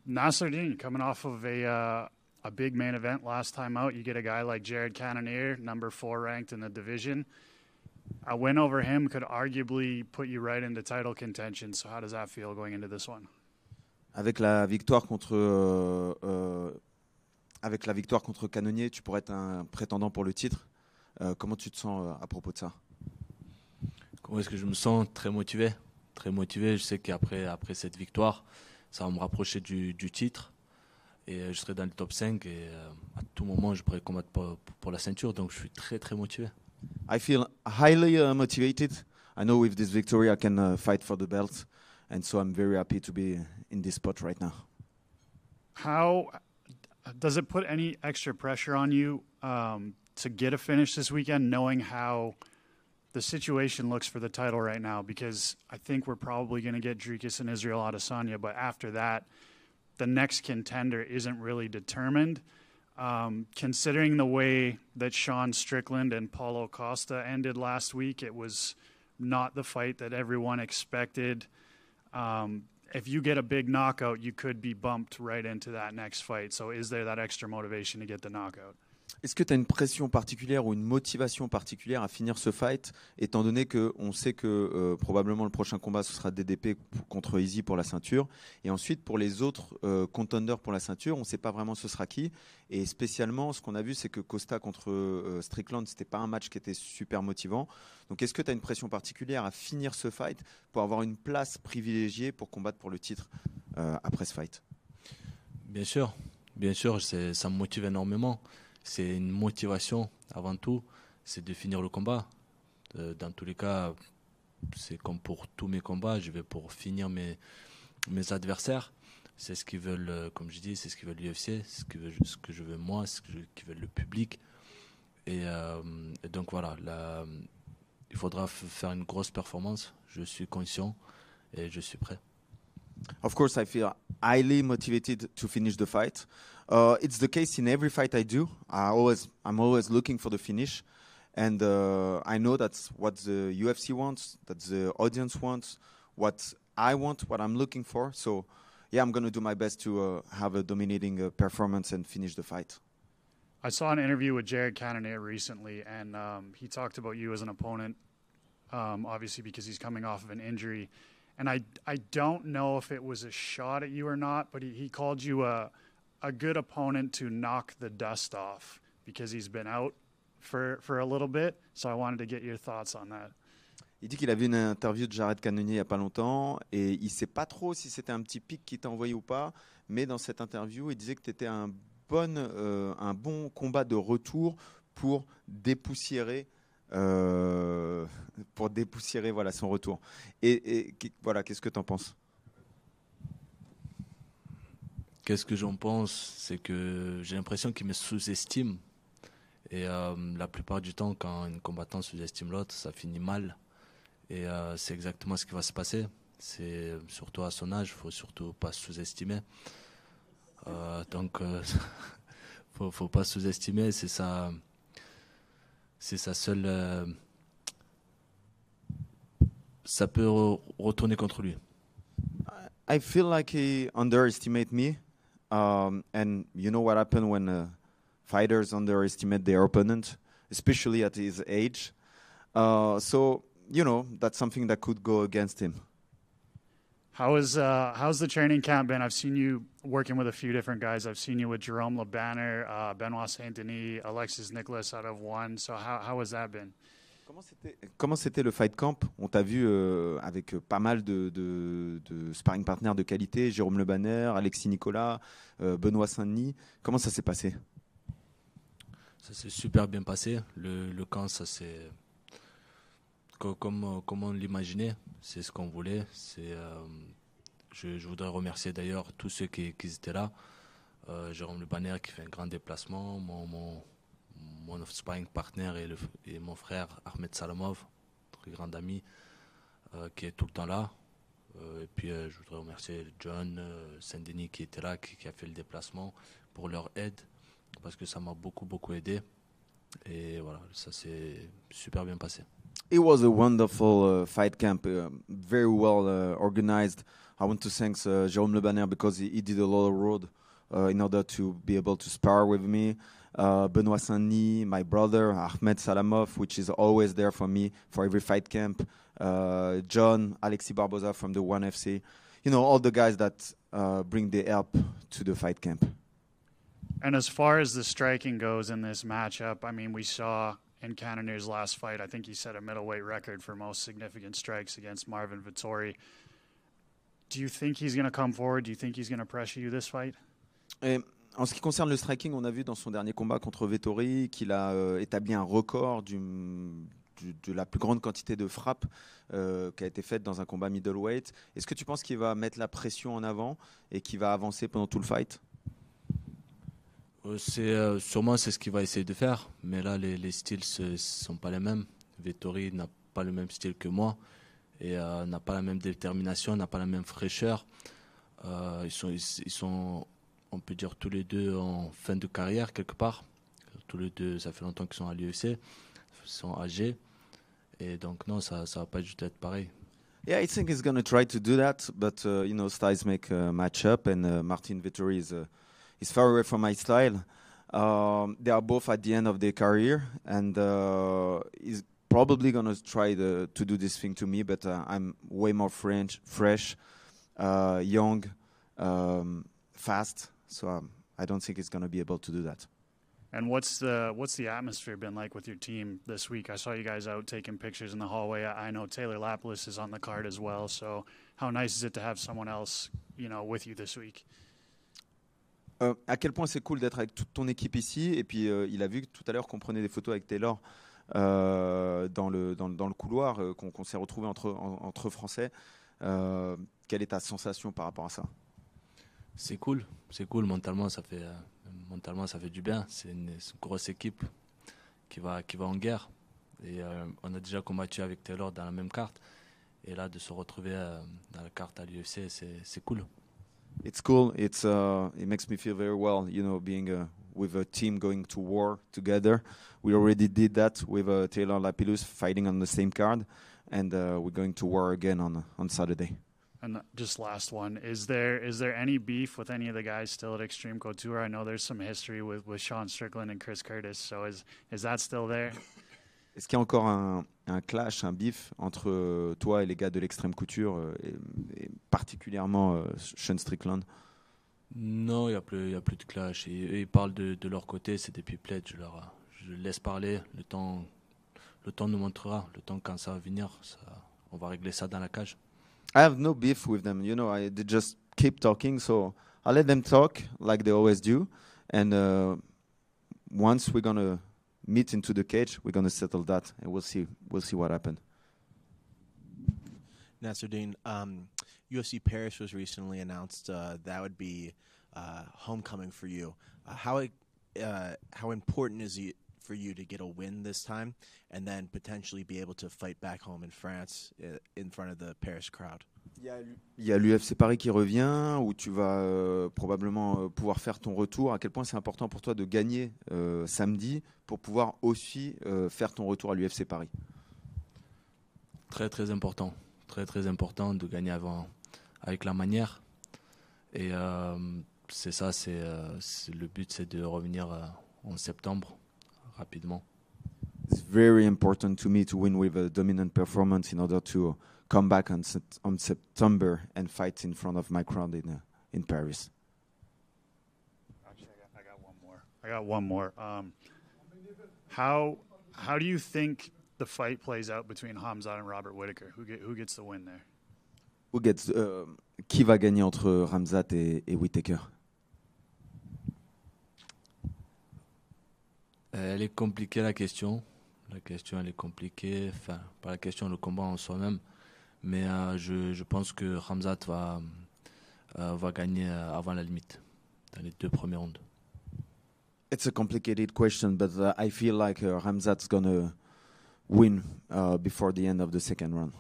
Nassourdine, coming off of a big main event last time out, you get a guy like Jared Cannonier, number 4 ranked in the division. A win over him could arguably put you right into title contention. So how does that feel going into this one? Avec la victoire contre Cannonier, tu pourrais être un prétendant pour le titre. Comment tu te sens à propos de ça? Comment est-ce que je me sens? Très motivé. Très motivé. Je sais qu'après cette victoire, ça va me rapprocher du titre. Et je serai dans le top 5 et à tout moment, je pourrai combattre pour la ceinture. Donc, je suis très, très motivé. I feel highly motivated. I know with this victory I can fight for the belt. And so I'm very happy to be in this spot right now. How does it put any extra pressure on you to get a finish this weekend, knowing how the situation looks for the title right now? Because I think we're probably going to get Dricus and Israel Adesanya, but after that, the next contender isn't really determined. Considering the way that Sean Strickland and Paulo Costa ended last week, it was not the fight that everyone expected. If you get a big knockout, you could be bumped right into that next fight. So is there that extra motivation to get the knockout? Est-ce que tu as une pression particulière ou une motivation particulière à finir ce fight, étant donné qu'on sait que probablement le prochain combat ce sera DDP contre Easy pour la ceinture, et ensuite pour les autres contenders pour la ceinture, on ne sait pas vraiment ce sera qui, et spécialement ce qu'on a vu c'est que Costa contre Strickland, c'était pas un match qui était super motivant. Donc est-ce que tu as une pression particulière à finir ce fight pour avoir une place privilégiée pour combattre pour le titre après ce fight? Bien sûr, ça me motive énormément. C'est une motivation avant tout, c'est de finir le combat. Dans tous les cas, c'est comme pour tous mes combats, je vais pour finir mes adversaires. C'est ce qu'ils veulent, comme je dis, c'est ce qu'ils veulent l'UFC, c'est ce que je veux moi, c'est ce que veut le public. Et donc voilà, là, il faudra faire une grosse performance. Je suis conscient et je suis prêt. Of course, I feel highly motivated to finish the fight. It's the case in every fight I do. I'm always looking for the finish. And I know that's what the UFC wants, that the audience wants, what I want, what I'm looking for. So, yeah, I'm going to do my best to have a dominating performance and finish the fight. I saw an interview with Jared Cannonier recently, and he talked about you as an opponent, obviously because he's coming off of an injury. And I don't know if it was a shot at you or not, but he called you a good opponent to knock the dust off because he's been out for a little bit. So I wanted to get your thoughts on that. Il dit qu'il a vu une interview de Jared Cannonier il n'y a pas longtemps et il ne sait pas trop si c'était un petit pic qui t'a envoyé ou pas, mais dans cette interview, il disait que tu étais un bon combat de retour pour dépoussiérer voilà, son retour. Et voilà, qu'est-ce que tu en penses? Qu'est-ce que j'en pense? C'est que j'ai l'impression qu'il me sous-estime. Et la plupart du temps, quand un combattant sous-estime l'autre, ça finit mal. Et c'est exactement ce qui va se passer. C'est surtout à son âge, il ne faut surtout pas sous-estimer. Donc, faut pas sous-estimer, c'est sa seule... ça peut retourner contre lui. I feel like he underestimates me. And you know what happens when fighters underestimate their opponent, especially at his age. So, you know, that's something that could go against him. How's the training camp been? I've seen you working with a few different guys. I've seen you with Jerome LeBanner, Benoit Saint-Denis, Alexis Nicholas out of one. So how has that been? Comment c'était le fight camp? On t'a vu avec pas mal de sparring partners de qualité, Jérôme Le Banner, Alexis Nicolas, Benoît Saint-Denis. Comment ça s'est passé? Ça s'est super bien passé. Le camp, ça s'est comme on l'imaginait. C'est ce qu'on voulait. Je voudrais remercier d'ailleurs tous ceux qui étaient là. Jérôme Le Banner qui fait un grand déplacement, mon sparring partner et mon frère Ahmed Salamov, très grand ami, qui est tout le temps là. Et puis je voudrais remercier John Saint-Denis qui était là, qui a fait le déplacement pour leur aide, parce que ça m'a beaucoup aidé. Et voilà, ça s'est super bien passé. It was a wonderful fight camp, very well organized. I want to thank Jérôme Le Banner because he did a lot of road in order to be able to spar with me. Benoît Saint-Denis, my brother, Ahmed Salamov, which is always there for me for every fight camp. John, Alexis Barboza from the ONE FC. You know, all the guys that bring the help to the fight camp. And as far as the striking goes in this matchup, I mean, we saw in Cannonier's last fight, I think he set a middleweight record for most significant strikes against Marvin Vettori. Do you think he's going to come forward? Do you think he's going to pressure you this fight? En ce qui concerne le striking, on a vu dans son dernier combat contre Vettori qu'il a établi un record de la plus grande quantité de frappes qui a été faite dans un combat middleweight. Est-ce que tu penses qu'il va mettre la pression en avant et qu'il va avancer pendant tout le fight? Sûrement c'est ce qu'il va essayer de faire, mais là les styles ne sont pas les mêmes. Vettori n'a pas le même style que moi et n'a pas la même détermination, n'a pas la même fraîcheur. Ils sont, on peut dire, tous les deux en fin de carrière quelque part. Tous les deux, ça fait longtemps qu'ils sont à l'UFC, ils sont âgés et donc non, ça va pas juste être pareil. Yeah, I think he's going to try to do that, but you know, styles make a match up, and Martin Vettori is far away from my style. They are both at the end of their career, and he's probably going to try to do this thing to me, but I'm way more fresh, young, fast, so I don't think he's going to be able to do that. And what's the atmosphere been like with your team this week? I saw you guys out taking pictures in the hallway. I know Taylor Lapilus is on the card as well, so how nice is it to have someone else, you know, with you this week? À quel point c'est cool d'être avec toute ton équipe ici. Et puis il a vu tout à l'heure qu'on prenait des photos avec Taylor dans le couloir, qu'on s'est retrouvé entre Français. Quelle est ta sensation par rapport à ça? C'est cool. Mentalement ça fait du bien. C'est une grosse équipe qui va en guerre. Et on a déjà combattu avec Taylor dans la même carte. Et là de se retrouver dans la carte à l'UFC, c'est cool. It's cool. It makes me feel very well, you know, being with a team going to war together. We already did that with Taylor Lapilus fighting on the same card, and we're going to war again on Saturday. And just last one, is there any beef with any of the guys still at Extreme Couture? I know there's some history with Sean Strickland and Chris Curtis, so is that still there? Est-ce qu'il y a encore un clash, un beef entre toi et les gars de l'Extrême Couture, et particulièrement Sean Strickland? Non, il n'y a plus de clash. Ils parlent de leur côté, c'est des people. Je laisse parler. Le temps nous montrera. Le temps, quand ça va venir, on va régler ça dans la cage. I have no beef with them. You know, they just keep talking, so I let them talk like they always do. And once we're going to meet into the cage, we're going to settle that, and we'll see what happens. Nassourdine, UFC Paris was recently announced. That would be homecoming for you. How important is it for you to get a win this time, and then potentially be able to fight back home in France in front of the Paris crowd? Il y a l'UFC Paris qui revient, où tu vas probablement pouvoir faire ton retour. À quel point c'est important pour toi de gagner samedi pour pouvoir aussi faire ton retour à l'UFC Paris? Très très important. Très important de gagner avec la manière. Et c'est ça, le but, c'est de revenir en septembre rapidement. It's very important to me to win with a dominant performance in order to come back on September and fight in front of my crowd in Paris. Actually, I got one more. How do you think the fight plays out between Khamzat and Robert Whittaker? Who gets the win there? Qui va gagner entre Khamzat et Whittaker? Elle est compliquée la question. La question elle est compliquée. Enfin, pas la question, le combat en soi-même. Mais je pense que Khamzat va gagner avant la limite, dans les 2 premières rounds. It's a complicated question, but I feel like Khamzat's gonna win before the end of the second round.